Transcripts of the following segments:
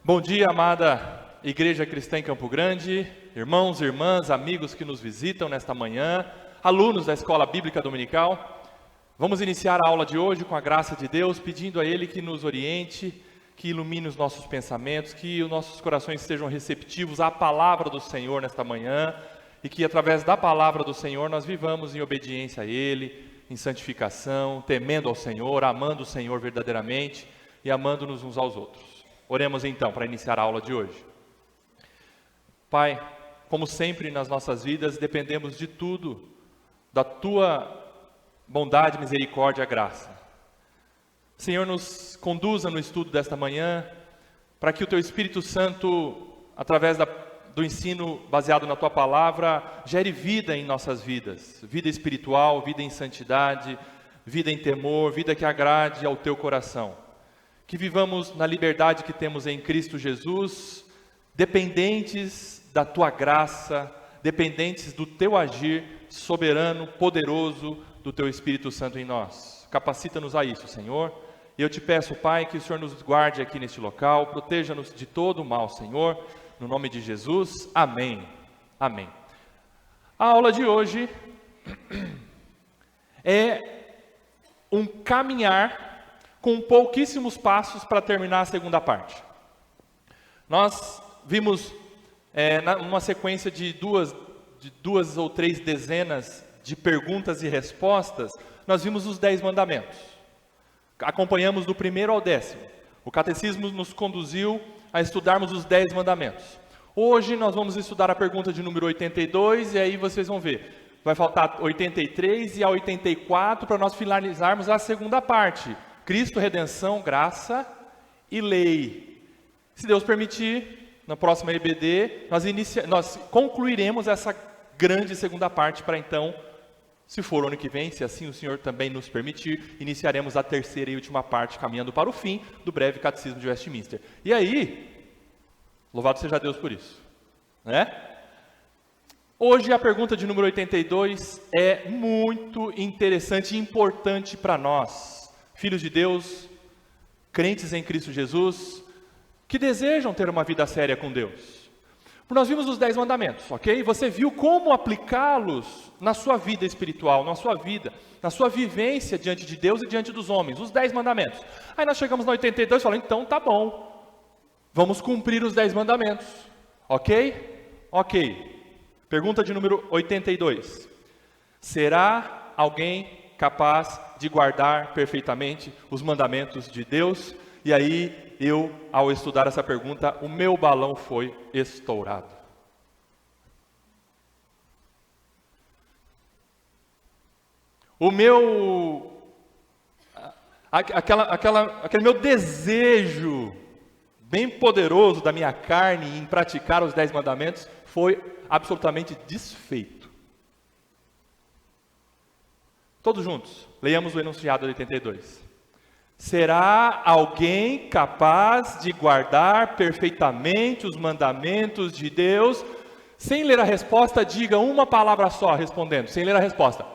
Bom dia, amada Igreja Cristã em Campo Grande, irmãos, irmãs, amigos que nos visitam nesta manhã, alunos da Escola Bíblica Dominical. Vamos iniciar a aula de hoje com a graça de Deus, pedindo a Ele que nos oriente, que ilumine os nossos pensamentos, que os nossos corações sejam receptivos à palavra do Senhor nesta manhã, e que através da palavra do Senhor nós vivamos em obediência a Ele, em santificação, temendo ao Senhor, amando o Senhor verdadeiramente e amando-nos uns aos outros. Oremos então para iniciar a aula de hoje. Pai, como sempre nas nossas vidas, dependemos de tudo, da Tua bondade, misericórdia e graça. Senhor, nos conduza no estudo desta manhã, para que o Teu Espírito Santo, através do ensino baseado na Tua palavra, gere vida em nossas vidas, vida espiritual, vida em santidade, vida em temor, vida que agrade ao Teu coração. Que vivamos na liberdade que temos em Cristo Jesus, dependentes da Tua graça, dependentes do Teu agir soberano, poderoso, do Teu Espírito Santo em nós. Capacita-nos a isso, Senhor. E eu te peço, Pai, que o Senhor nos guarde aqui neste local, proteja-nos de todo o mal, Senhor, no nome de Jesus. Amém. Amém. A aula de hoje é um caminhar com pouquíssimos passos para terminar a segunda parte. Nós vimos numa sequência de duas ou três dezenas de perguntas e respostas, nós vimos os 10 mandamentos. Acompanhamos do 1º ao 10º. O catecismo nos conduziu a estudarmos os 10 mandamentos. Hoje nós vamos estudar a pergunta de número 82, e aí vocês vão ver. Vai faltar 83 e a 84 para nós finalizarmos a segunda parte. Cristo, redenção, graça e lei. Se Deus permitir, na próxima EBD, nós concluiremos essa grande segunda parte para então, se for o ano que vem, se assim o Senhor também nos permitir, iniciaremos a terceira e última parte, caminhando para o fim do breve catecismo de Westminster. E aí, louvado seja Deus por isso, né? Hoje a pergunta de número 82 é muito interessante e importante para nós, filhos de Deus, crentes em Cristo Jesus, que desejam ter uma vida séria com Deus. Nós vimos os 10 mandamentos, ok? Você viu como aplicá-los na sua vida espiritual, na sua vida, na sua vivência diante de Deus e diante dos homens, os 10 mandamentos. Aí nós chegamos no 82 e falamos, então tá bom, vamos cumprir os 10 mandamentos, ok? Ok. Pergunta de número 82. Será alguém capaz de guardar perfeitamente os mandamentos de Deus? E aí, ao estudar essa pergunta, o meu balão foi estourado. Aquele meu desejo bem poderoso da minha carne em praticar os 10 mandamentos foi absolutamente desfeito. Todos juntos, leiamos o enunciado 82. Será alguém capaz de guardar perfeitamente os mandamentos de Deus? Sem ler a resposta, diga uma palavra só respondendo, sem ler a resposta.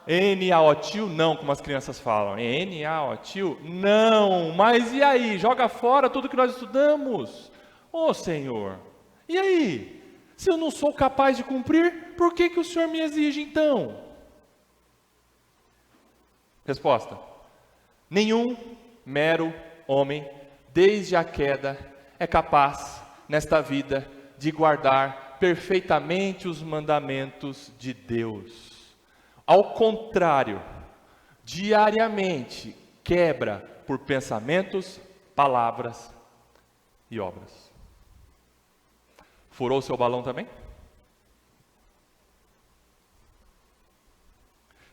N-A-O-T-I-O, não, como as crianças falam. N-A-O-T-I-O, não. Mas e aí? Joga fora tudo que nós estudamos. Ô Senhor, e aí? Se eu não sou capaz de cumprir, por que o Senhor me exige então? Resposta: nenhum mero homem, desde a queda, é capaz, nesta vida, de guardar perfeitamente os mandamentos de Deus. Ao contrário, diariamente quebra por pensamentos, palavras e obras. Furou seu balão também?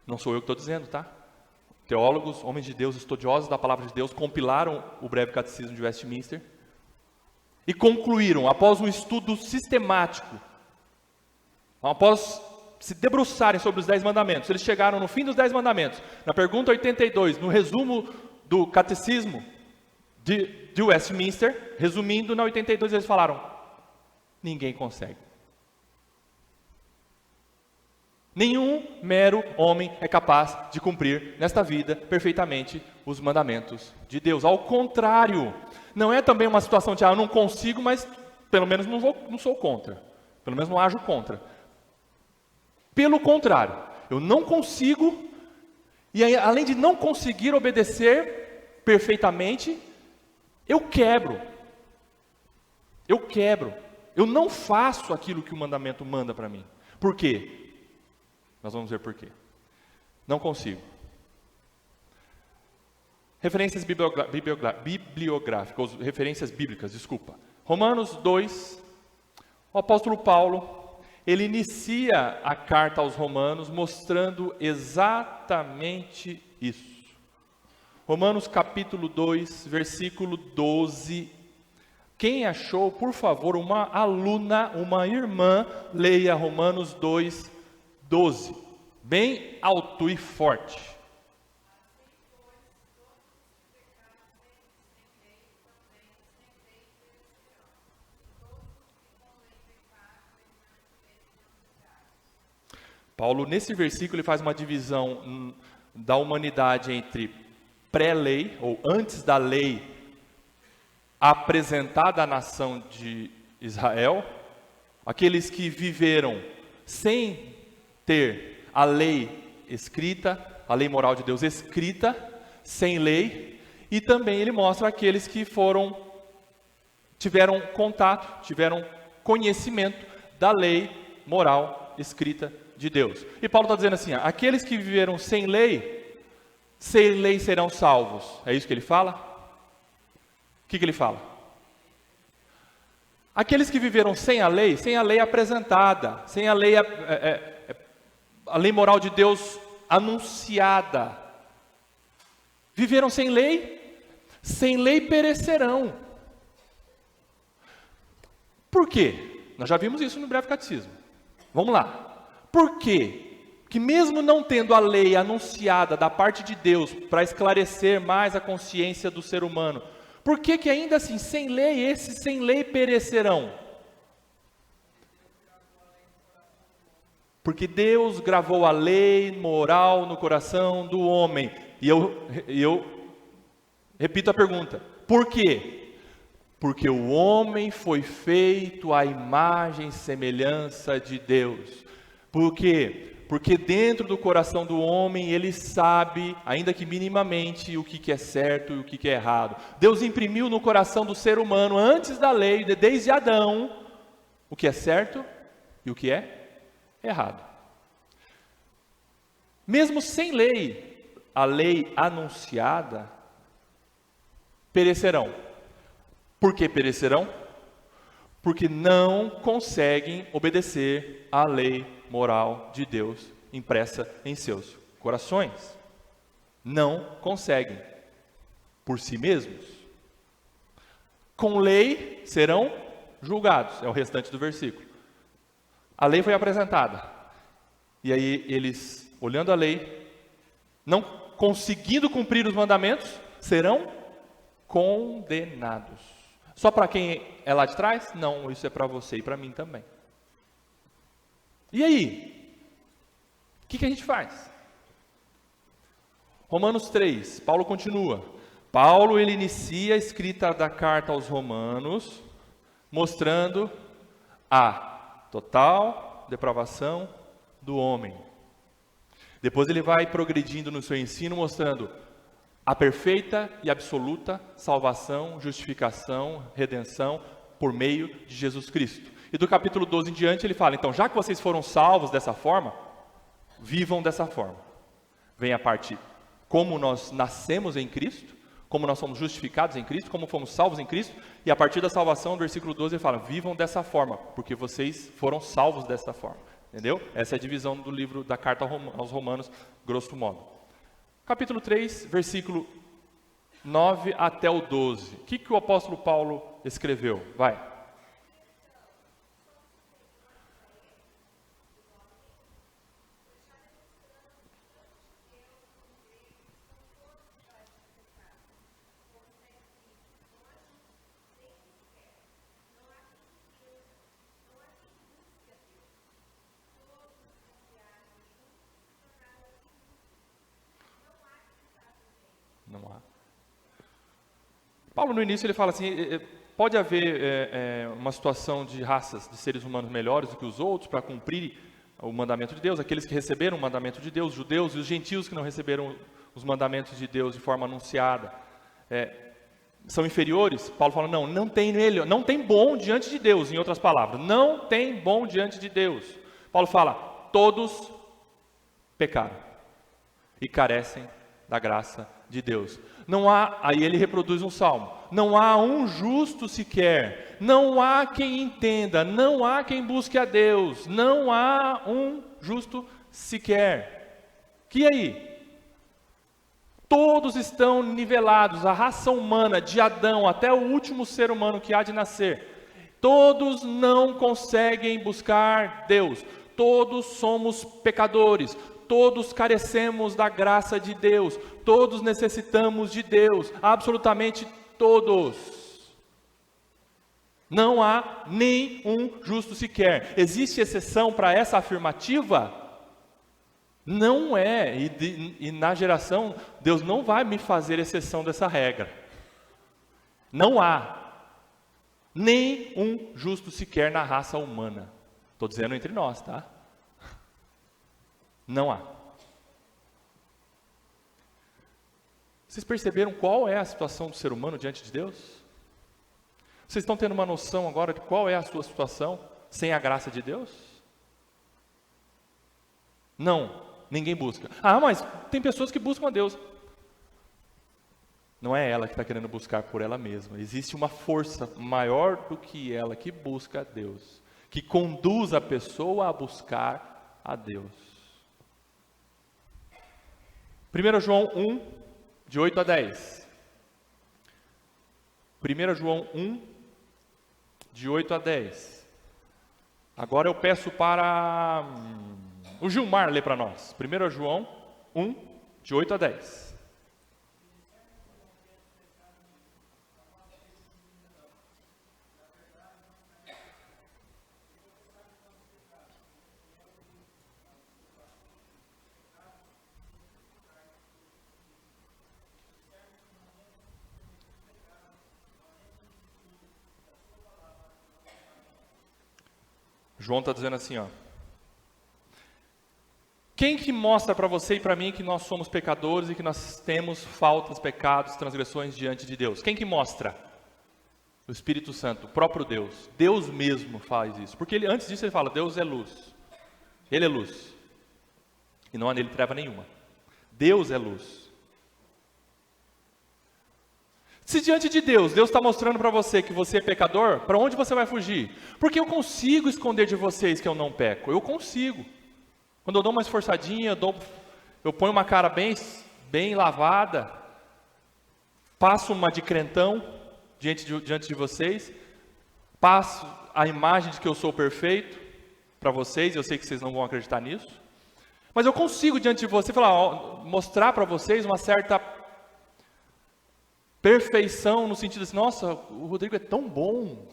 Não sou eu que estou dizendo, tá? Teólogos, homens de Deus, estudiosos da palavra de Deus, compilaram o breve catecismo de Westminster e concluíram, após um estudo sistemático, após se debruçarem sobre os 10 mandamentos, eles chegaram no fim dos 10 mandamentos, na pergunta 82, no resumo do catecismo de Westminster, resumindo, na 82 eles falaram, ninguém consegue. Nenhum mero homem é capaz de cumprir nesta vida perfeitamente os mandamentos de Deus. Ao contrário, não é também uma situação de eu não consigo, mas pelo menos não sou contra. Pelo menos não ajo contra. Pelo contrário, eu não consigo, e aí, além de não conseguir obedecer perfeitamente, eu quebro. Eu não faço aquilo que o mandamento manda para mim. Por quê? Nós vamos ver por quê. Não consigo. Referências bibliográficas, ou referências bíblicas, desculpa. Romanos 2, o apóstolo Paulo, ele inicia a carta aos Romanos mostrando exatamente isso. Romanos capítulo 2, versículo 12. Quem achou, por favor, uma aluna, uma irmã, leia Romanos 2, 12. Bem alto e forte. Paulo, nesse versículo, ele faz uma divisão da humanidade entre pré-lei, ou antes da lei apresentada à nação de Israel, aqueles que viveram sem ter a lei escrita, a lei moral de Deus escrita, sem lei, e também ele mostra aqueles que tiveram contato, tiveram conhecimento da lei moral escrita de Deus. E Paulo está dizendo assim, aqueles que viveram sem lei serão salvos. É isso que ele fala? O que ele fala? Aqueles que viveram sem a lei apresentada, sem a lei moral de Deus anunciada, viveram sem lei perecerão. Por quê? Nós já vimos isso no breve catecismo. Vamos lá. Por quê? Que mesmo não tendo a lei anunciada da parte de Deus para esclarecer mais a consciência do ser humano, por que ainda assim, esses sem lei perecerão? Porque Deus gravou a lei moral no coração do homem. E eu repito a pergunta, por quê? Porque o homem foi feito à imagem e semelhança de Deus. Por quê? Porque dentro do coração do homem, ele sabe, ainda que minimamente, o que é certo e o que é errado. Deus imprimiu no coração do ser humano, antes da lei, desde Adão, o que é certo e o que é errado. Mesmo sem lei, a lei anunciada, perecerão. Por que perecerão? Porque não conseguem obedecer à lei moral de Deus impressa em seus corações. Não conseguem por si mesmos. Com lei serão julgados, é o restante do versículo. A lei foi apresentada. E aí eles, olhando a lei, não conseguindo cumprir os mandamentos, serão condenados. Só para quem é lá de trás? Não, isso é para você e para mim também. E aí? O que a gente faz? Romanos 3, Paulo continua. Paulo, ele inicia a escrita da carta aos Romanos, mostrando a total depravação do homem. Depois ele vai progredindo no seu ensino, mostrando a perfeita e absoluta salvação, justificação, redenção por meio de Jesus Cristo. E do capítulo 12 em diante ele fala, então já que vocês foram salvos dessa forma, vivam dessa forma. Vem a parte como nós nascemos em Cristo, como nós somos justificados em Cristo, como fomos salvos em Cristo, e a partir da salvação, no versículo 12 ele fala, vivam dessa forma, porque vocês foram salvos dessa forma. Entendeu? Essa é a divisão do livro da carta aos Romanos, grosso modo. Capítulo 3, versículo 9 até o 12. O que o apóstolo Paulo escreveu? Vai. Não há. Paulo, no início, ele fala assim, pode haver uma situação de raças, de seres humanos melhores do que os outros, para cumprir o mandamento de Deus, aqueles que receberam o mandamento de Deus, os judeus e os gentios que não receberam os mandamentos de Deus de forma anunciada, são inferiores. Paulo fala, não tem nele, não tem bom diante de Deus, em outras palavras, não tem bom diante de Deus. Paulo fala, todos pecaram e carecem da graça de Deus. Não há, aí ele reproduz um salmo, não há um justo sequer, não há quem entenda, não há quem busque a Deus, não há um justo sequer. Que aí? Todos estão nivelados, a raça humana, de Adão até o último ser humano que há de nascer, todos não conseguem buscar Deus, todos somos pecadores, todos carecemos da graça de Deus, todos necessitamos de Deus, absolutamente todos. Não há nenhum justo sequer. Existe exceção para essa afirmativa? Não é, e na geração, Deus não vai me fazer exceção dessa regra. Não há nenhum justo sequer na raça humana. Estou dizendo entre nós, tá? Não há. Vocês perceberam qual é a situação do ser humano diante de Deus? Vocês estão tendo uma noção agora de qual é a sua situação sem a graça de Deus? Não, ninguém busca. Ah, mas tem pessoas que buscam a Deus. Não é ela que está querendo buscar por ela mesma. Existe uma força maior do que ela que busca a Deus, que conduz a pessoa a buscar a Deus. 1 João 1, de 8 a 10. 1 João 1, de 8 a 10. Agora eu peço para o Gilmar ler para nós. 1 João 1, de 8 a 10. João está dizendo assim, ó. Quem que mostra para você e para mim que nós somos pecadores e que nós temos faltas, pecados, transgressões diante de Deus? Quem que mostra? O Espírito Santo, o próprio Deus. Deus mesmo faz isso. Porque antes disso ele fala, Deus é luz. Ele é luz. E não há nele treva nenhuma. Deus é luz. Se diante de Deus, Deus está mostrando para você que você é pecador, para onde você vai fugir? Porque eu consigo esconder de vocês que eu não peco, eu consigo. Quando eu dou uma esforçadinha, eu ponho uma cara bem lavada, passo uma de crentão diante de vocês, passo a imagem de que eu sou perfeito para vocês, eu sei que vocês não vão acreditar nisso, mas eu consigo diante de vocês mostrar para vocês uma certa perfeição, no sentido assim, nossa, o Rodrigo é tão bom.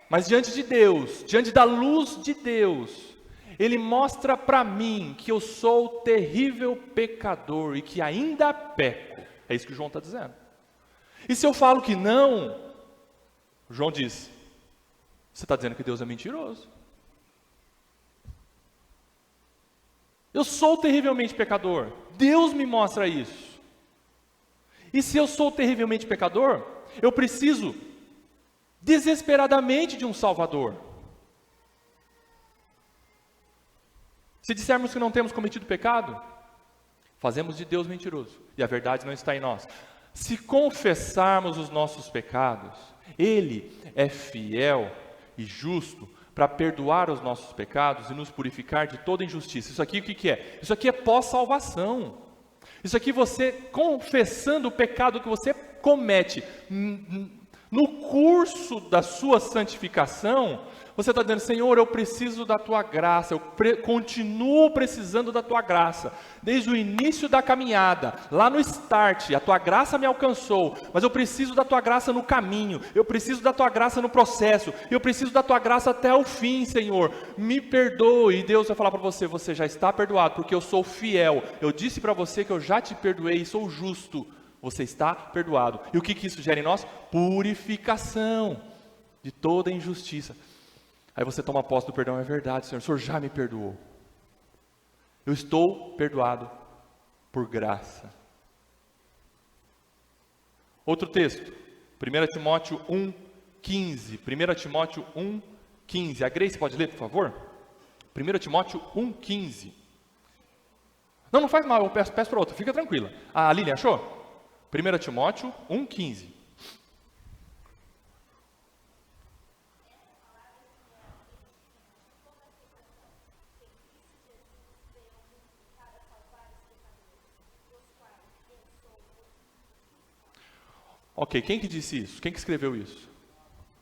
Mas diante de Deus, diante da luz de Deus, Ele mostra para mim que eu sou terrível pecador e que ainda peco. É isso que João está dizendo. E se eu falo que não, João diz, você está dizendo que Deus é mentiroso. Eu sou terrivelmente pecador. Deus me mostra isso. E se eu sou terrivelmente pecador, eu preciso desesperadamente de um Salvador. Se dissermos que não temos cometido pecado, fazemos de Deus mentiroso, e a verdade não está em nós. Se confessarmos os nossos pecados, Ele é fiel e justo para perdoar os nossos pecados e nos purificar de toda injustiça. Isso aqui o que é? Isso aqui é pós-salvação. Isso aqui você confessando o pecado que você comete No curso da sua santificação, você está dizendo, Senhor, eu preciso da tua graça, eu continuo precisando da tua graça. Desde o início da caminhada, lá no start, a tua graça me alcançou, mas eu preciso da tua graça no caminho, eu preciso da tua graça no processo, eu preciso da tua graça até o fim, Senhor. Me perdoe. E Deus vai falar para você, você já está perdoado, porque eu sou fiel. Eu disse para você que eu já te perdoei e sou justo. Você está perdoado. E o que isso gera em nós? Purificação de toda injustiça. Aí você toma posse do perdão, é verdade, Senhor, o Senhor já me perdoou. Eu estou perdoado por graça. Outro texto, 1 Timóteo 1,15. 1 Timóteo 1,15. A Grace pode ler, por favor? 1 Timóteo 1,15. Não faz mal, eu peço para outra, fica tranquila. A Lilian achou? 1 Timóteo 1,15. Ok, quem que disse isso? Quem que escreveu isso?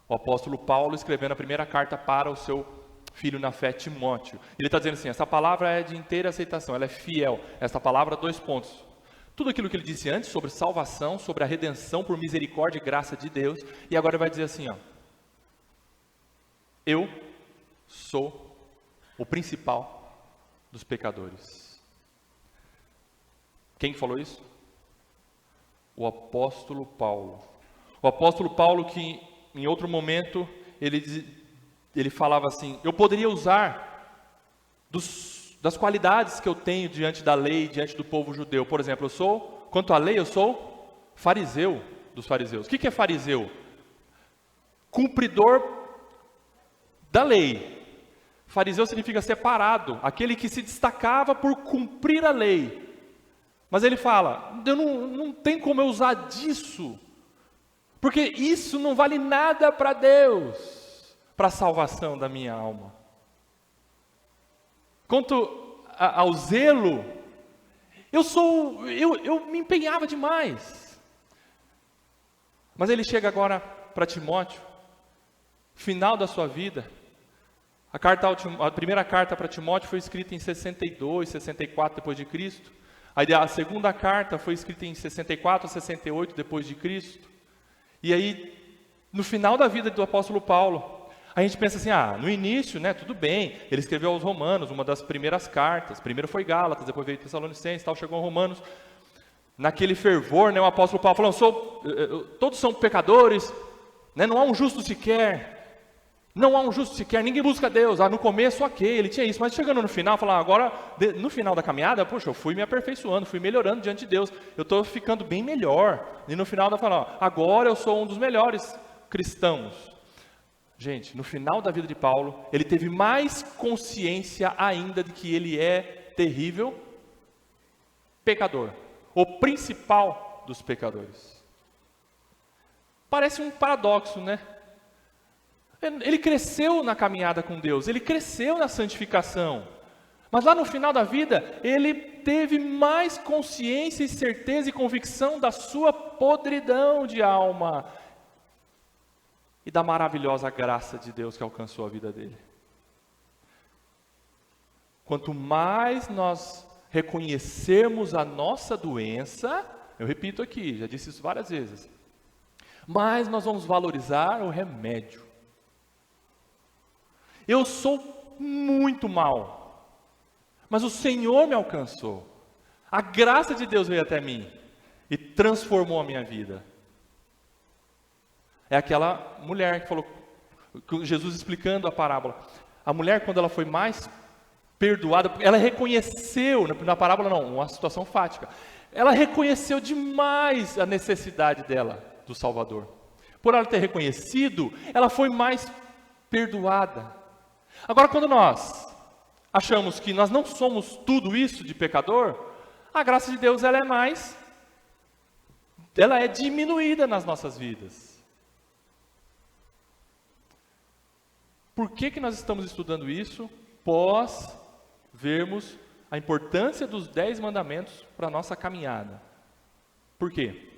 O apóstolo Paulo escrevendo a primeira carta para o seu filho na fé, Timóteo. Ele está dizendo assim, essa palavra é de inteira aceitação, ela é fiel. Essa palavra, 2 pontos. Tudo aquilo que ele disse antes sobre salvação, sobre a redenção por misericórdia e graça de Deus. E agora ele vai dizer assim, ó. Eu sou o principal dos pecadores. Quem falou isso? O apóstolo Paulo. O apóstolo Paulo que em outro momento ele falava assim, eu poderia usar das qualidades que eu tenho diante da lei, diante do povo judeu. Por exemplo, quanto à lei, eu sou fariseu dos fariseus. O que é fariseu? Cumpridor da lei. Fariseu significa separado, aquele que se destacava por cumprir a lei. Mas ele fala, não tem como eu usar disso, porque isso não vale nada para Deus, para a salvação da minha alma. Quanto ao zelo, eu me empenhava demais. Mas ele chega agora para Timóteo, final da sua vida. A primeira carta para Timóteo foi escrita em 62, 64 depois de Cristo. Aí a segunda carta foi escrita em 64, 68 depois de Cristo. E aí, no final da vida do apóstolo Paulo, a gente pensa assim, no início, tudo bem, ele escreveu aos Romanos, uma das primeiras cartas, primeiro foi Gálatas, depois veio Tessalonicenses, chegou a Romanos, naquele fervor, o apóstolo Paulo falando, todos são pecadores, não há um justo sequer, ninguém busca Deus, no começo ele tinha isso, mas chegando no final, agora, no final da caminhada, eu fui me aperfeiçoando, fui melhorando diante de Deus, eu estou ficando bem melhor, e no final agora eu sou um dos melhores cristãos. Gente, no final da vida de Paulo, ele teve mais consciência ainda de que ele é terrível pecador, o principal dos pecadores. Parece um paradoxo, Ele cresceu na caminhada com Deus, ele cresceu na santificação, mas lá no final da vida, ele teve mais consciência e certeza e convicção da sua podridão de alma, e da maravilhosa graça de Deus que alcançou a vida dele. Quanto mais nós reconhecermos a nossa doença, eu repito aqui, já disse isso várias vezes, mais nós vamos valorizar o remédio. Eu sou muito mal, mas o Senhor me alcançou. A graça de Deus veio até mim e transformou a minha vida. É aquela mulher que falou, Jesus explicando a parábola. A mulher, quando ela foi mais perdoada, ela reconheceu, na parábola não, uma situação fática, ela reconheceu demais a necessidade dela, do Salvador. Por ela ter reconhecido, ela foi mais perdoada. Agora, quando nós achamos que nós não somos tudo isso de pecador, a graça de Deus ela é diminuída nas nossas vidas. Por que nós estamos estudando isso? Pós vermos a importância dos 10 mandamentos para a nossa caminhada. Por quê?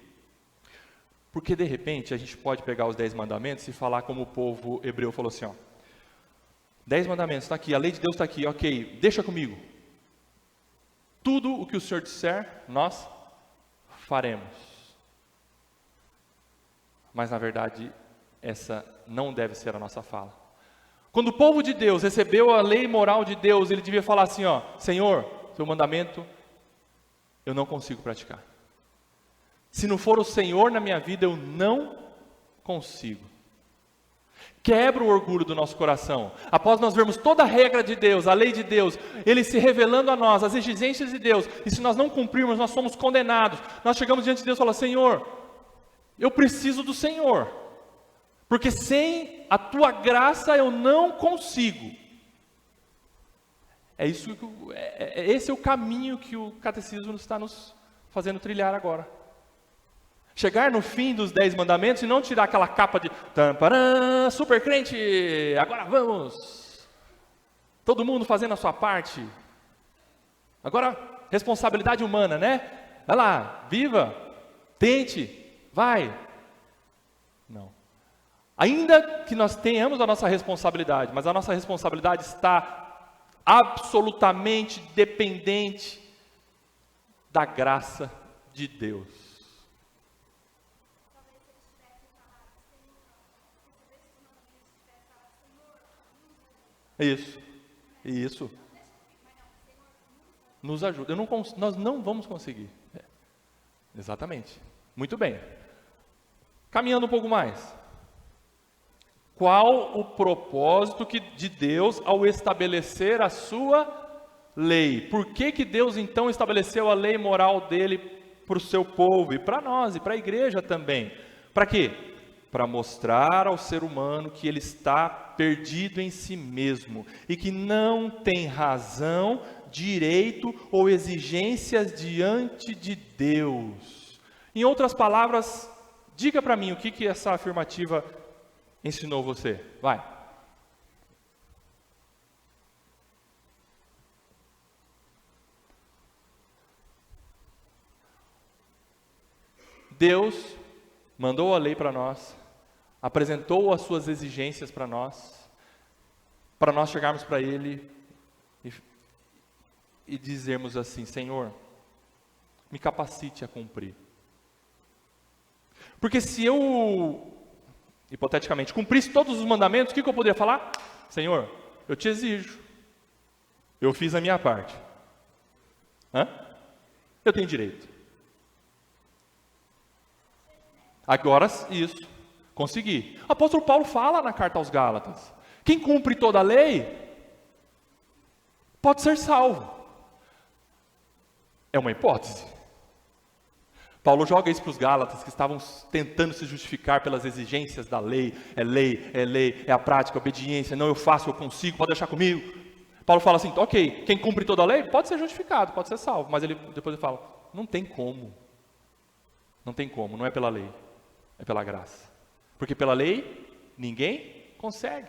Porque de repente a gente pode pegar os 10 mandamentos e falar como o povo hebreu falou assim, ó, 10 mandamentos, está aqui, a lei de Deus está aqui, ok, deixa comigo. Tudo o que o Senhor disser, nós faremos. Mas na verdade, essa não deve ser a nossa fala. Quando o povo de Deus recebeu a lei moral de Deus, ele devia falar assim, ó, Senhor, seu mandamento, eu não consigo praticar. Se não for o Senhor na minha vida, eu não consigo. Quebra o orgulho do nosso coração. Após nós vermos toda a regra de Deus, a lei de Deus, Ele se revelando a nós, as exigências de Deus, e se nós não cumprirmos, nós somos condenados. Nós chegamos diante de Deus e falamos, Senhor, eu preciso do Senhor, porque sem a Tua graça eu não consigo. Esse é o caminho que o catecismo está nos fazendo trilhar agora. Chegar no fim dos 10 mandamentos e não tirar aquela capa de tamparã, super crente, agora vamos. Todo mundo fazendo a sua parte. Agora, responsabilidade humana, né? Vai lá, viva, tente, vai. Não. Ainda que nós tenhamos a nossa responsabilidade, mas a nossa responsabilidade está absolutamente dependente da graça de Deus. Isso. Nos ajuda. Nós não vamos conseguir. Exatamente. Muito bem. Caminhando um pouco mais. Qual o propósito de Deus ao estabelecer a sua lei? Por que Deus então estabeleceu a lei moral dele para o seu povo e para nós e para a igreja também? Para quê? Para mostrar ao ser humano que ele está perdido em si mesmo e que não tem razão, direito ou exigências diante de Deus. Em outras palavras, diga para mim o que essa afirmativa ensinou você. Vai. Deus mandou a lei para nós, apresentou as suas exigências para nós chegarmos para Ele e dizermos assim, Senhor, me capacite a cumprir. Porque se eu, hipoteticamente, cumprisse todos os mandamentos, o que eu poderia falar? Senhor, eu te exijo, eu fiz a minha parte. Eu tenho direito. Agora, isso, consegui. O apóstolo Paulo fala na carta aos Gálatas, quem cumpre toda a lei, pode ser salvo. É uma hipótese. Paulo joga isso para os Gálatas, que estavam tentando se justificar pelas exigências da lei, é a prática, a obediência, não eu faço, eu consigo, pode deixar comigo. Paulo fala assim, ok, quem cumpre toda a lei, pode ser justificado, pode ser salvo, mas depois ele fala, não tem como, não é pela lei. É pela graça. Porque pela lei, ninguém consegue.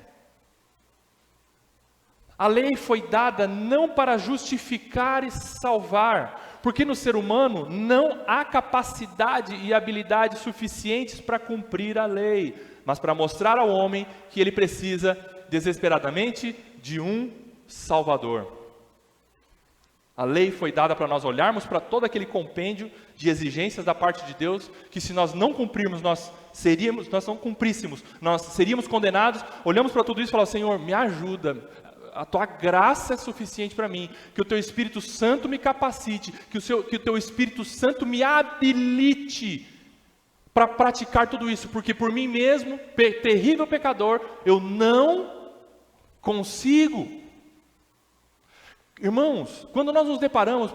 A lei foi dada não para justificar e salvar, porque no ser humano não há capacidade e habilidade suficientes para cumprir a lei, mas para mostrar ao homem que ele precisa desesperadamente de um Salvador. A lei foi dada para nós olharmos para todo aquele compêndio de exigências da parte de Deus, que se nós não cumprirmos, nós não cumpríssemos, nós seríamos condenados. Olhamos para tudo isso e falamos, Senhor, me ajuda, a Tua graça é suficiente para mim, que o Teu Espírito Santo me capacite, que o Teu Espírito Santo me habilite para praticar tudo isso, porque por mim mesmo, terrível pecador, eu não consigo. Irmãos, quando nós nos deparamos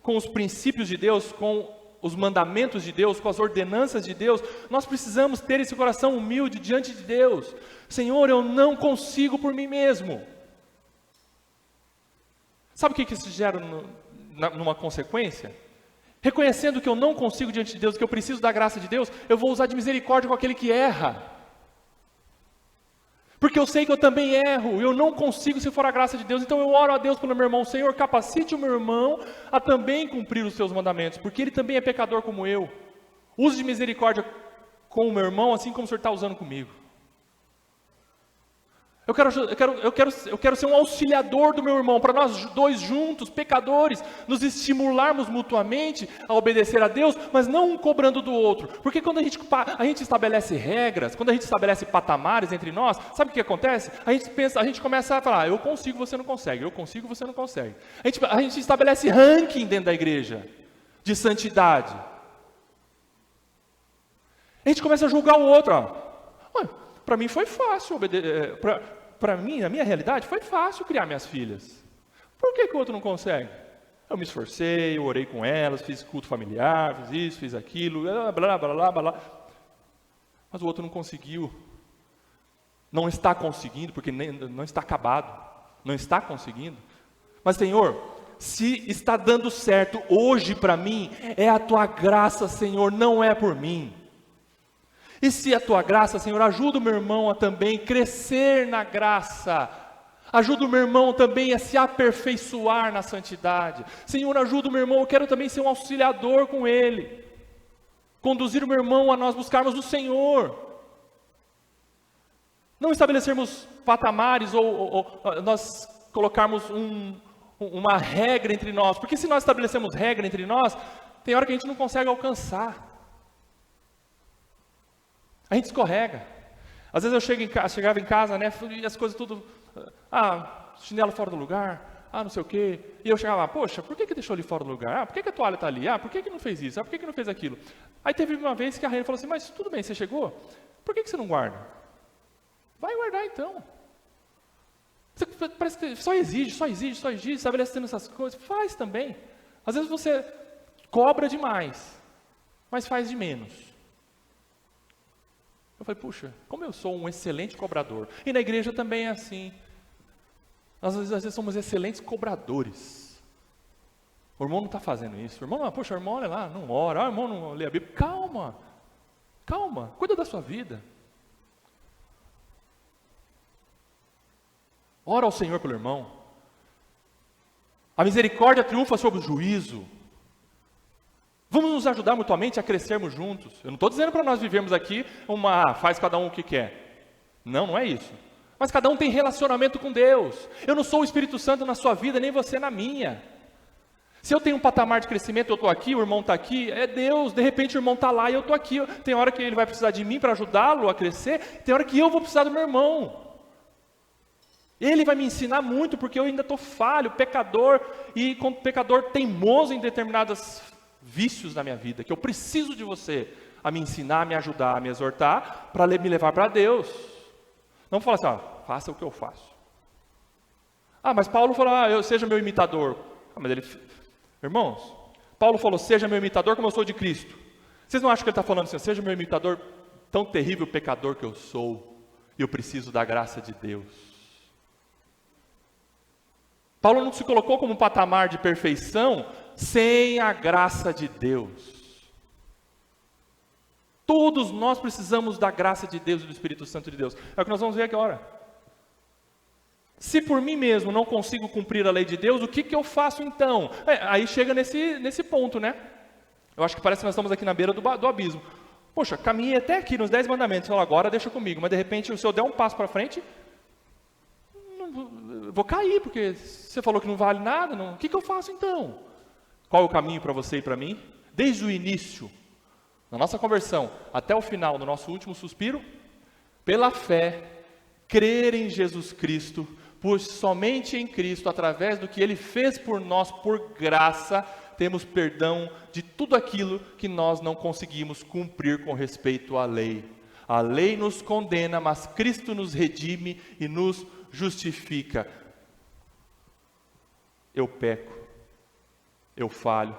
com os princípios de Deus, com os mandamentos de Deus, com as ordenanças de Deus, nós precisamos ter esse coração humilde diante de Deus. Senhor, eu não consigo por mim mesmo. Sabe o que isso gera numa consequência? Reconhecendo que eu não consigo diante de Deus, que eu preciso da graça de Deus, eu vou usar de misericórdia com aquele que erra. Porque eu sei que eu também erro, eu não consigo se for a graça de Deus, então eu oro a Deus pelo meu irmão, Senhor, capacite o meu irmão a também cumprir os seus mandamentos, porque ele também é pecador como eu. Use de misericórdia com o meu irmão assim como o Senhor está usando comigo. Eu quero ser um auxiliador do meu irmão, para nós dois juntos, pecadores, nos estimularmos mutuamente a obedecer a Deus, mas não um cobrando do outro. Porque quando a gente estabelece regras, quando a gente estabelece patamares entre nós, sabe o que acontece? A gente começa a falar, eu consigo, você não consegue, eu consigo, você não consegue. A gente estabelece ranking dentro da igreja, de santidade. A gente começa a julgar o outro, para mim foi fácil obedecer, para mim, na minha realidade, foi fácil criar minhas filhas. Por que o outro não consegue? Eu me esforcei, eu orei com elas, fiz culto familiar, fiz isso, fiz aquilo, blá, blá, blá, blá. Mas o outro não conseguiu. Não está conseguindo, porque não está acabado. Não está conseguindo. Mas, Senhor, se está dando certo hoje para mim, é a Tua graça, Senhor, não é por mim. E se a Tua graça, Senhor, ajuda o meu irmão a também crescer na graça, ajuda o meu irmão também a se aperfeiçoar na santidade. Senhor, ajuda o meu irmão, eu quero também ser um auxiliador com ele, conduzir o meu irmão a nós buscarmos o Senhor. Não estabelecermos patamares ou nós colocarmos uma regra entre nós, porque se nós estabelecemos regra entre nós, tem hora que a gente não consegue alcançar. A gente escorrega. Às vezes eu chegava em casa, né, e as coisas tudo, chinelo fora do lugar, não sei o quê. E eu chegava, poxa, por que deixou ali fora do lugar? Por que a toalha está ali? Por que não fez isso? Por que não fez aquilo? Aí teve uma vez que a Rainha falou assim, mas tudo bem, você chegou? Por que você não guarda? Vai guardar então. Você parece que só exige, estabelecendo essas coisas. Faz também. Às vezes você cobra demais, mas faz de menos. Eu falei, puxa, como eu sou um excelente cobrador. E na igreja também é assim. Nós às vezes somos excelentes cobradores. O irmão não está fazendo isso. O irmão não, poxa, o irmão olha lá, não ora. O irmão não lê a Bíblia. Calma, cuida da sua vida. Ora ao Senhor pelo irmão. A misericórdia triunfa sobre o juízo. Vamos nos ajudar mutuamente a crescermos juntos. Eu não estou dizendo para nós vivermos aqui faz cada um o que quer. Não é isso. Mas cada um tem relacionamento com Deus. Eu não sou o Espírito Santo na sua vida, nem você na minha. Se eu tenho um patamar de crescimento, eu estou aqui, o irmão está aqui, é Deus. De repente o irmão está lá e eu estou aqui. Tem hora que ele vai precisar de mim para ajudá-lo a crescer. Tem hora que eu vou precisar do meu irmão. Ele vai me ensinar muito, porque eu ainda estou falho, pecador. E como pecador teimoso em determinadas vícios na minha vida, que eu preciso de você a me ensinar, a me ajudar, a me exortar, para me levar para Deus. Não fala assim, faça o que eu faço. Mas Paulo falou, seja meu imitador. Irmãos, Paulo falou, seja meu imitador como eu sou de Cristo. Vocês não acham que ele está falando assim, seja meu imitador, tão terrível pecador que eu sou, e eu preciso da graça de Deus. Paulo não se colocou como um patamar de perfeição sem a graça de Deus. Todos nós precisamos da graça de Deus e do Espírito Santo de Deus. É o que nós vamos ver agora. Se por mim mesmo não consigo cumprir a lei de Deus, o que eu faço então? Aí chega nesse ponto, né? Eu acho que parece que nós estamos aqui na beira do abismo. Poxa, caminhei até aqui nos 10 mandamentos, fala, agora deixa comigo. Mas de repente, se eu der um passo para frente, vou cair, porque você falou que não vale nada. O que eu faço então? Qual é o caminho para você e para mim? Desde o início, na nossa conversão, até o final, no nosso último suspiro, pela fé, crer em Jesus Cristo, pois somente em Cristo, através do que Ele fez por nós, por graça, temos perdão de tudo aquilo que nós não conseguimos cumprir com respeito à lei. A lei nos condena, mas Cristo nos redime e nos justifica. Eu peco, eu falho,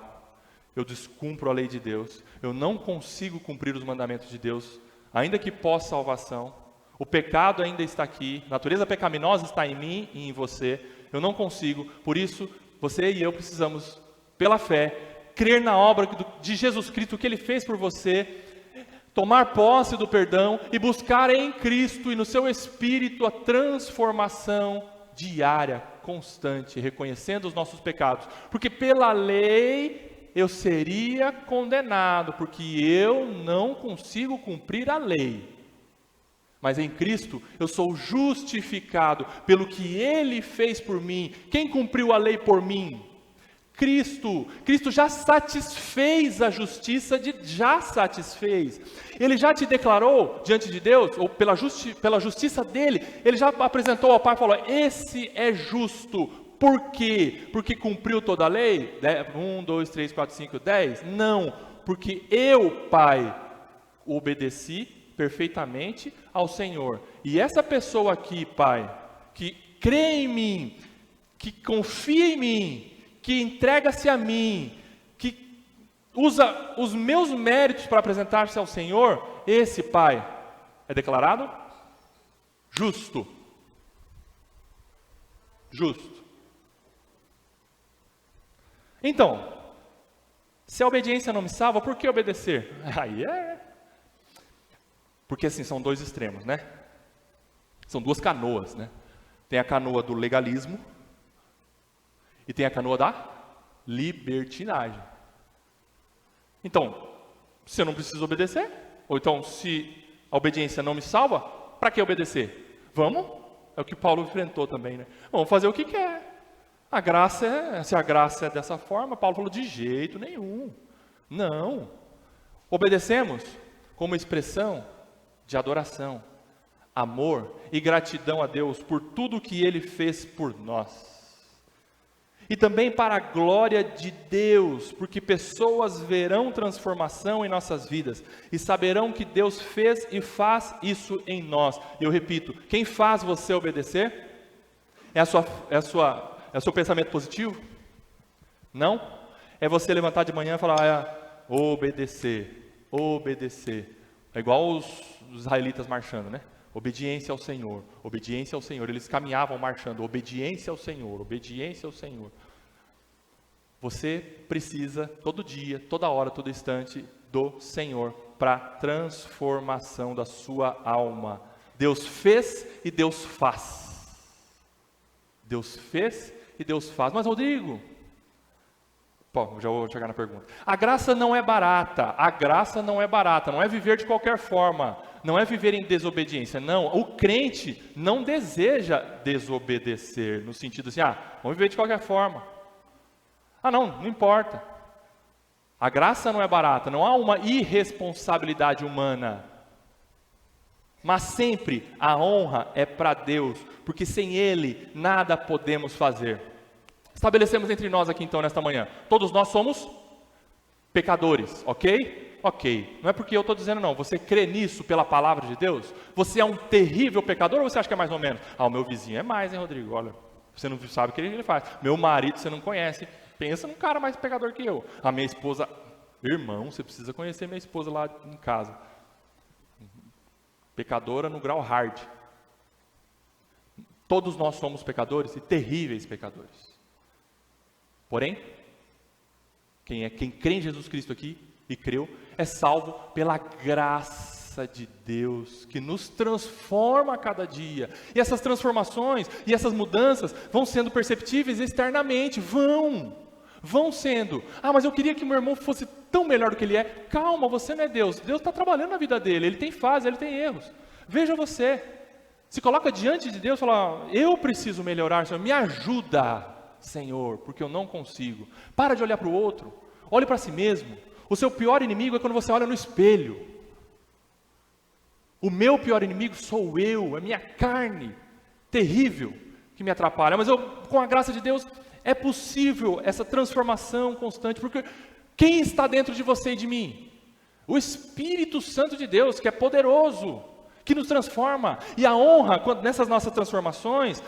eu descumpro a lei de Deus, eu não consigo cumprir os mandamentos de Deus, ainda que possa salvação, o pecado ainda está aqui, a natureza pecaminosa está em mim e em você, eu não consigo, por isso você e eu precisamos, pela fé, crer na obra de Jesus Cristo, o que Ele fez por você, tomar posse do perdão e buscar em Cristo e no seu Espírito a transformação diária, constante, reconhecendo os nossos pecados, porque pela lei eu seria condenado, porque eu não consigo cumprir a lei. Mas em Cristo eu sou justificado pelo que Ele fez por mim. Quem cumpriu a lei por mim? Cristo. Cristo já satisfez a justiça, já satisfez. Ele já te declarou diante de Deus, ou pela justiça dele, Ele já apresentou ao Pai e falou, esse é justo. Por quê? Porque cumpriu toda a lei? 1, 2, 3, 4, 5, 10? Não, porque eu, Pai, obedeci perfeitamente ao Senhor. E essa pessoa aqui, Pai, que crê em mim, que confia em mim, que entrega-se a mim, que usa os meus méritos para apresentar-se ao Senhor, esse Pai é declarado justo. Justo. Então, se a obediência não me salva, por que obedecer? Aí porque assim, são dois extremos, né? São duas canoas, né? Tem a canoa do legalismo e tem a canoa da libertinagem. Então, se eu não preciso obedecer, ou então se a obediência não me salva, para que obedecer? Vamos? É o que Paulo enfrentou também, né? Vamos fazer o que quer. Se a graça é dessa forma, Paulo falou, de jeito nenhum. Não. Obedecemos como expressão de adoração, amor e gratidão a Deus por tudo que Ele fez por nós. E também para a glória de Deus, porque pessoas verão transformação em nossas vidas e saberão que Deus fez e faz isso em nós. Eu repito, quem faz você obedecer? É o seu pensamento positivo? Não? É você levantar de manhã e falar, obedecer, obedecer. É igual os israelitas marchando, né? Obediência ao Senhor, obediência ao Senhor. Eles caminhavam marchando, obediência ao Senhor, obediência ao Senhor. Você precisa todo dia, toda hora, todo instante do Senhor para transformação da sua alma. Deus fez e Deus faz. Deus fez e Deus faz. Mas Rodrigo, já vou chegar na pergunta. A graça não é barata, não é viver de qualquer forma, não é viver em desobediência, não. O crente não deseja desobedecer, no sentido assim, vamos viver de qualquer forma. Não importa. A graça não é barata, não há uma irresponsabilidade humana. Mas sempre a honra é para Deus, porque sem Ele nada podemos fazer. Estabelecemos entre nós aqui então nesta manhã, todos nós somos pecadores, ok? Ok, não é porque eu estou dizendo não, você crê nisso pela palavra de Deus? Você é um terrível pecador ou você acha que é mais ou menos? O meu vizinho é mais, hein, Rodrigo? Olha, você não sabe o que ele faz. Meu marido você não conhece, pensa num cara mais pecador que eu. A minha esposa, irmão, você precisa conhecer minha esposa lá em casa. Pecadora no grau hard. Todos nós somos pecadores e terríveis pecadores. Porém, quem crê em Jesus Cristo aqui e creu, é salvo pela graça de Deus, que nos transforma a cada dia. E essas transformações e essas mudanças vão sendo perceptíveis externamente, vão sendo. Mas eu queria que meu irmão fosse tão melhor do que ele é. Calma, você não é Deus. Deus está trabalhando na vida dele, ele tem fases, ele tem erros. Veja você, se coloca diante de Deus e fala, eu preciso melhorar, Senhor, me ajuda, Senhor, porque eu não consigo. Para de olhar para o outro, olhe para si mesmo. O seu pior inimigo é quando você olha no espelho. O meu pior inimigo sou eu, é minha carne terrível que me atrapalha. Mas com a graça de Deus, é possível essa transformação constante, porque quem está dentro de você e de mim? O Espírito Santo de Deus, que é poderoso, que nos transforma. E a honra, nessas nossas transformações,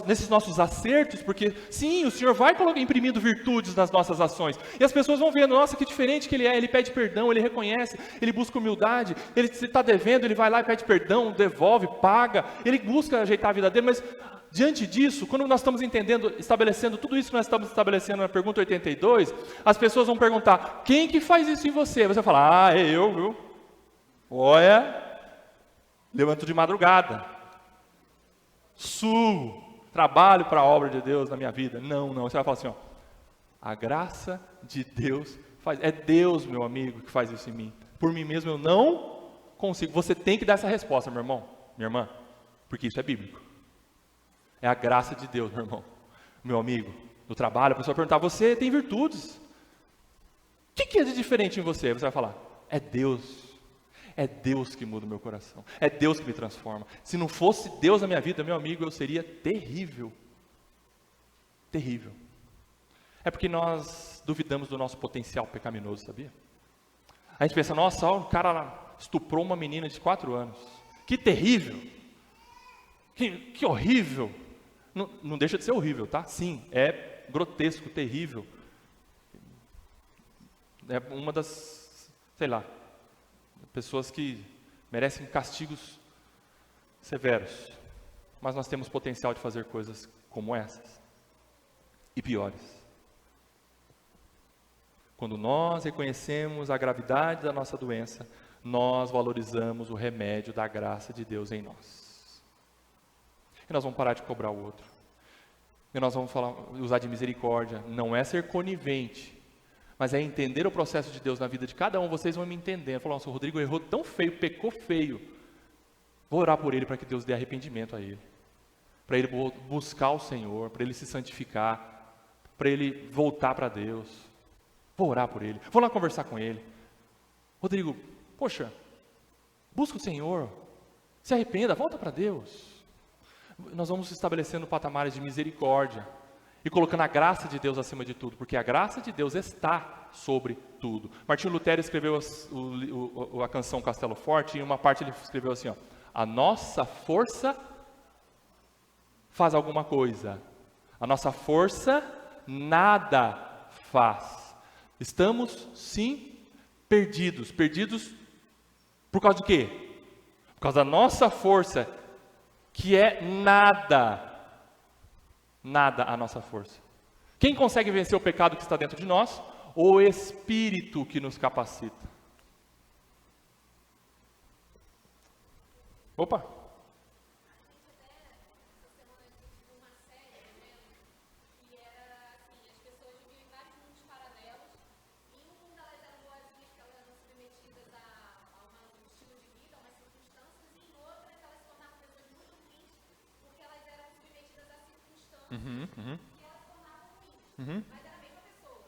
nesses nossos acertos, porque sim, o Senhor vai imprimindo virtudes nas nossas ações, e as pessoas vão vendo, nossa, que diferente que ele é, ele pede perdão, ele reconhece, ele busca humildade, ele se está devendo, ele vai lá e pede perdão, devolve, paga, ele busca ajeitar a vida dele. Mas diante disso, quando nós estamos estabelecendo tudo isso que nós estamos estabelecendo na pergunta 82, as pessoas vão perguntar, quem que faz isso em você? Você vai falar, é eu, viu? Olha, levanto de madrugada, suo, trabalho para a obra de Deus na minha vida. Não, você vai falar assim, A graça de Deus faz. É Deus, meu amigo, que faz isso em mim. Por mim mesmo eu não consigo. Você tem que dar essa resposta, meu irmão, minha irmã, porque isso é bíblico. É a graça de Deus, meu irmão, meu amigo. No trabalho, a pessoa vai perguntar, você tem virtudes. O que é de diferente em você? Você vai falar, é Deus. É Deus que muda o meu coração. É Deus que me transforma. Se não fosse Deus na minha vida, meu amigo, eu seria terrível. Terrível. É porque nós duvidamos do nosso potencial pecaminoso, sabia? A gente pensa, nossa, ó, o cara lá estuprou uma menina de 4 anos. Que terrível. Que horrível. Não deixa de ser horrível, tá? Sim, é grotesco, terrível. É uma das, sei lá, pessoas que merecem castigos severos. Mas nós temos potencial de fazer coisas como essas. E piores. Quando nós reconhecemos a gravidade da nossa doença, nós valorizamos o remédio da graça de Deus em nós. E nós vamos parar de cobrar o outro. E nós vamos usar de misericórdia. Não é ser conivente, mas é entender o processo de Deus na vida de cada um. Vocês vão me entendendo. Falar, nossa, o Rodrigo errou tão feio, pecou feio. Vou orar por ele para que Deus dê arrependimento a ele. Para ele buscar o Senhor, para ele se santificar, para ele voltar para Deus. Vou orar por ele, vou lá conversar com ele. Rodrigo, poxa, busca o Senhor, se arrependa, volta para Deus. Nós vamos estabelecendo patamares de misericórdia e colocando a graça de Deus acima de tudo, porque a graça de Deus está sobre tudo. Martinho Lutero escreveu a canção Castelo Forte, e em uma parte ele escreveu assim, ó, a nossa força faz alguma coisa, a nossa força nada faz. Estamos, sim, perdidos. Perdidos por causa de quê? Por causa da nossa força, que é nada. Nada a nossa força. Quem consegue vencer o pecado que está dentro de nós? O Espírito que nos capacita. Opa! Mas era a mesma pessoa.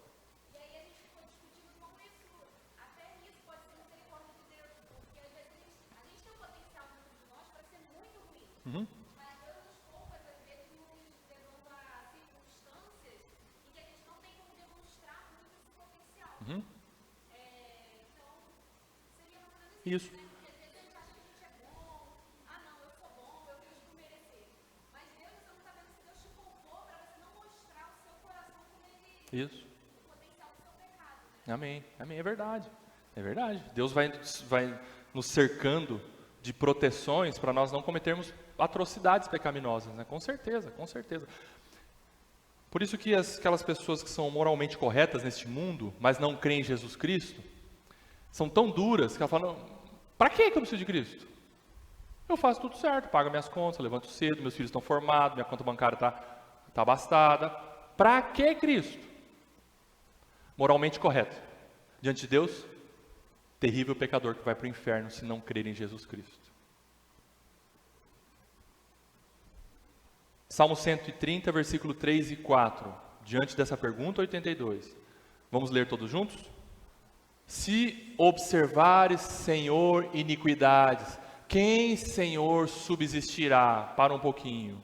E aí a gente ficou discutindo como isso, até isso pode ser misericórdia de Deus, porque às vezes a gente tem um potencial dentro de nós para ser muito ruim. Mas Deus nos poupa, às vezes, nos levando a circunstâncias em que a gente não tem como demonstrar muito esse potencial. Então, seria mais ou menos Isso. Né? Porque às vezes a gente acha que a gente é bom, não, eu sou bom, eu fiz por merecer. Mas Deus, você não está vendo se Deus te poupou para você não mostrar o seu coração como ele. Isso. O potencial do seu pecado, né? Amém, amém, é verdade. É verdade. Deus vai nos cercando de proteções para nós não cometermos atrocidades pecaminosas, né? Com certeza, com certeza. Por isso que aquelas pessoas que são moralmente corretas neste mundo, mas não creem em Jesus Cristo, são tão duras que elas falam, para que eu preciso de Cristo? Eu faço tudo certo, pago minhas contas, levanto cedo, meus filhos estão formados, minha conta bancária está abastada. Para que Cristo? Moralmente correto. Diante de Deus, terrível pecador que vai para o inferno se não crer em Jesus Cristo. Salmo 130, versículo 3 e 4. Diante dessa pergunta, 82. Vamos ler todos juntos? Se observares, Senhor, iniquidades, quem, Senhor, subsistirá? Para um pouquinho.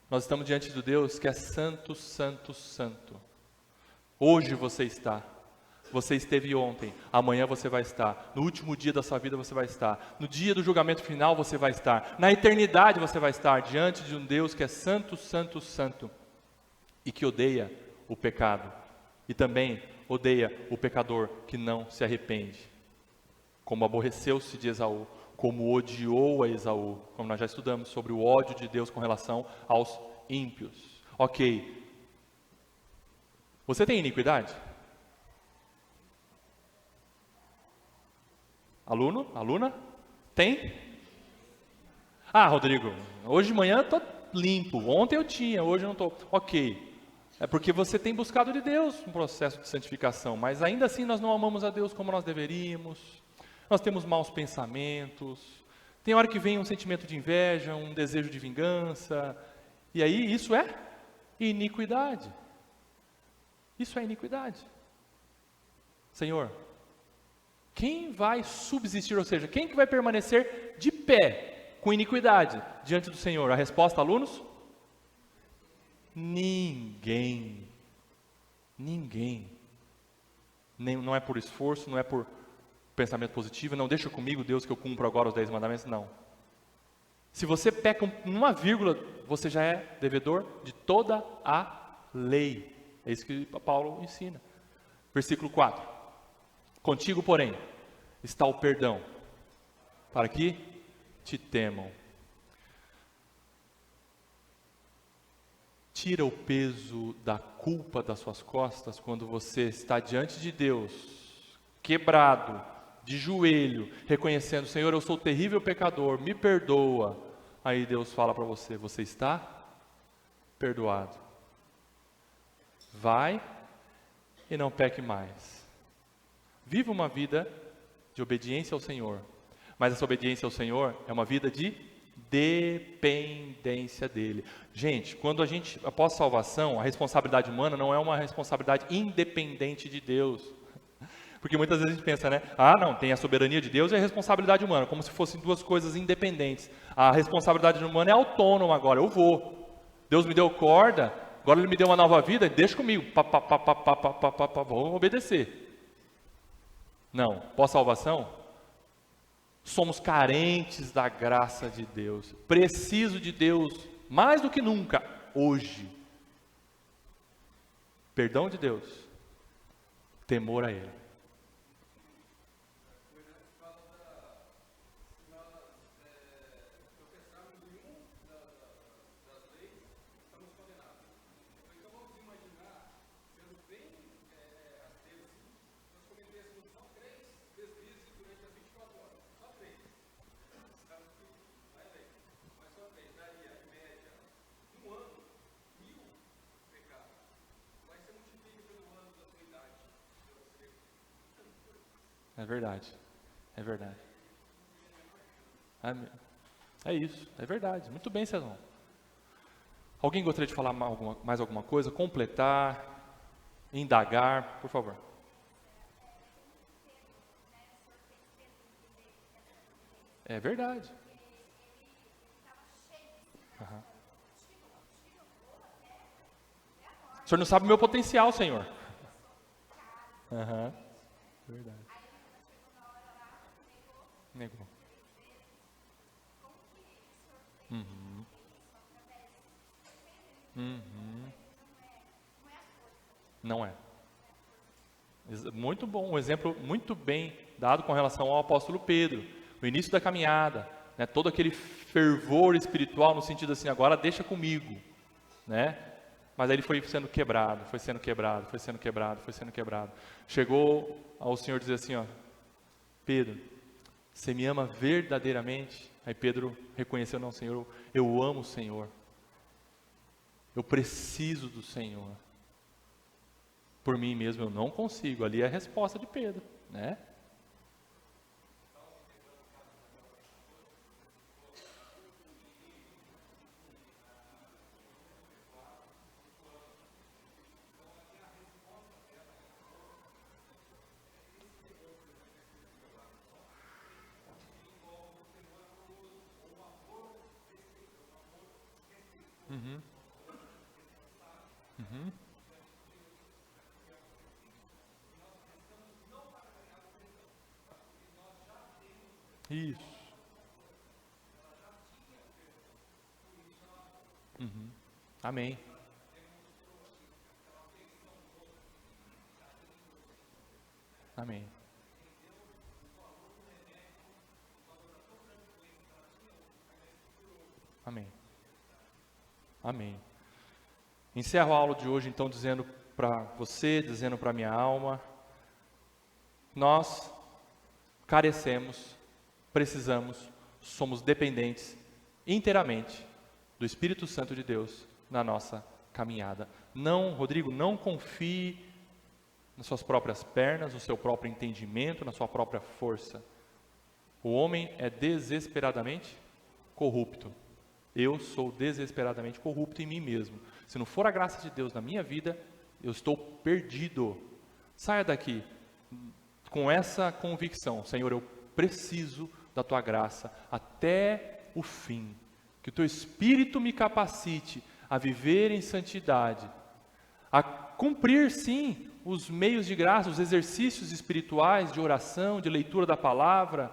Nós estamos diante do Deus que é santo, santo, santo. Hoje você está. Você esteve ontem, amanhã você vai estar, no último dia da sua vida você vai estar, no dia do julgamento final você vai estar, na eternidade você vai estar diante de um Deus que é santo, santo, santo e que odeia o pecado e também odeia o pecador que não se arrepende, como aborreceu-se de Esaú, como odiou a Esaú, como nós já estudamos sobre o ódio de Deus com relação aos ímpios. Ok, você tem iniquidade? Aluno? Aluna? Tem? Rodrigo, hoje de manhã eu estou limpo. Ontem eu tinha, hoje eu não estou. Ok. É porque você tem buscado de Deus um processo de santificação, mas ainda assim nós não amamos a Deus como nós deveríamos, nós temos maus pensamentos, tem hora que vem um sentimento de inveja, um desejo de vingança, e aí isso é iniquidade. Isso é iniquidade. Senhor, quem vai subsistir, ou seja, quem que vai permanecer de pé com iniquidade diante do Senhor? A resposta, alunos? Ninguém. Ninguém. Não é por esforço, não é por pensamento positivo, não deixa comigo, Deus, que eu cumpro agora os 10 mandamentos, não. Se você peca numa vírgula, você já é devedor de toda a lei. É isso que Paulo ensina. Versículo 4. Contigo, porém, está o perdão, para que te temam. Tira o peso da culpa das suas costas quando você está diante de Deus, quebrado, de joelho, reconhecendo, Senhor, eu sou terrível pecador, me perdoa. Aí Deus fala para você, você está perdoado. Vai e não peque mais. Viva uma vida de obediência ao Senhor. Mas essa obediência ao Senhor é uma vida de dependência dEle. Gente, quando a gente, após salvação, a responsabilidade humana não é uma responsabilidade independente de Deus. Porque muitas vezes a gente pensa, né? Ah, não, tem a soberania de Deus e a responsabilidade humana, como se fossem duas coisas independentes. A responsabilidade humana é autônoma agora, eu vou. Deus me deu corda, agora Ele me deu uma nova vida, deixa comigo, vou obedecer. Não, pós-salvação, somos carentes da graça de Deus, preciso de Deus mais do que nunca, hoje. Perdão de Deus, temor a Ele. É verdade, é verdade. Amém. É isso, é verdade. Muito bem, Cezão. Alguém gostaria de falar mais alguma coisa? Completar, indagar, por favor. É verdade. Uhum. O Senhor não sabe o meu potencial, Senhor. Uhum. Verdade. Negou. Uhum. Uhum. Não é. Muito bom, um exemplo muito bem dado com relação ao apóstolo Pedro, no início da caminhada, né, todo aquele fervor espiritual no sentido assim, agora deixa comigo, né? Mas aí ele foi sendo quebrado, foi sendo quebrado, foi sendo quebrado, foi sendo quebrado. Chegou ao Senhor dizer assim, ó, Pedro, você me ama verdadeiramente? Aí Pedro reconheceu, não, Senhor, eu amo o Senhor. Eu preciso do Senhor. Por mim mesmo eu não consigo. Ali é a resposta de Pedro, né? Uhum. Uhum. Isso. Uhum. Amém. Amém. Amém. Amém. Encerro a aula de hoje então dizendo para você, dizendo para minha alma, nós carecemos, precisamos, somos dependentes inteiramente do Espírito Santo de Deus na nossa caminhada Não, Rodrigo, não confie nas suas próprias pernas, no seu próprio entendimento, na sua própria força. O homem é desesperadamente corrupto. Eu sou desesperadamente corrupto em mim mesmo. Se não for a graça de Deus na minha vida, eu estou perdido. Saia daqui com essa convicção: Senhor, eu preciso da tua graça até o fim. Que o teu Espírito me capacite a viver em santidade, a cumprir sim os meios de graça, os exercícios espirituais de oração, de leitura da palavra,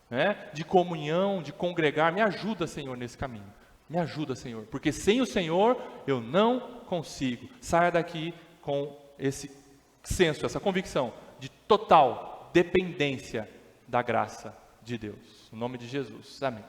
né, de comunhão, de congregar. Me ajuda, Senhor, nesse caminho. Me ajuda, Senhor, porque sem o Senhor eu não consigo. Saia daqui com esse senso, essa convicção de total dependência da graça de Deus. Em nome de Jesus. Amém.